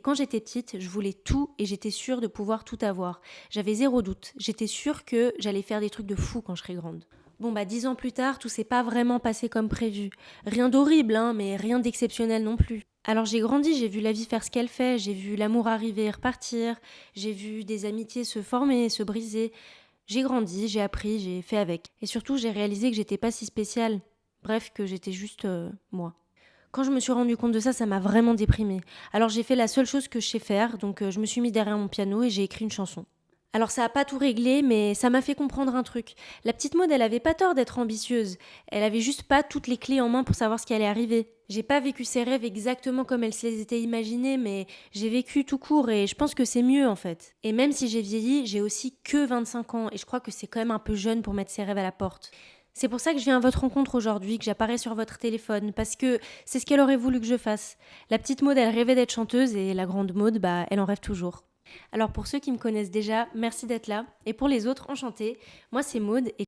Quand j'étais petite, je voulais tout et j'étais sûre de pouvoir tout avoir. J'avais zéro doute. J'étais sûre que j'allais faire des trucs de fou quand je serais grande. Bon 10 ans plus tard, tout s'est pas vraiment passé comme prévu. Rien d'horrible, hein, mais rien d'exceptionnel non plus. Alors j'ai grandi, j'ai vu la vie faire ce qu'elle fait, j'ai vu l'amour arriver et repartir, j'ai vu des amitiés se former, se briser. J'ai grandi, j'ai appris, j'ai fait avec. Et surtout, j'ai réalisé que j'étais pas si spéciale. Bref, que j'étais juste moi. Quand je me suis rendu compte de ça, ça m'a vraiment déprimée. Alors j'ai fait la seule chose que je sais faire, donc je me suis mis derrière mon piano et j'ai écrit une chanson. Alors ça a pas tout réglé, mais ça m'a fait comprendre un truc. La petite Maud, elle avait pas tort d'être ambitieuse. Elle avait juste pas toutes les clés en main pour savoir ce qui allait arriver. J'ai pas vécu ses rêves exactement comme elle se les était imaginés, mais j'ai vécu tout court et je pense que c'est mieux en fait. Et même si j'ai vieilli, j'ai aussi que 25 ans et je crois que c'est quand même un peu jeune pour mettre ses rêves à la porte. C'est pour ça que je viens à votre rencontre aujourd'hui, que j'apparais sur votre téléphone, parce que c'est ce qu'elle aurait voulu que je fasse. La petite Maud, elle rêvait d'être chanteuse et la grande Maud, elle en rêve toujours. Alors pour ceux qui me connaissent déjà, merci d'être là. Et pour les autres, enchantée. Moi c'est Maud et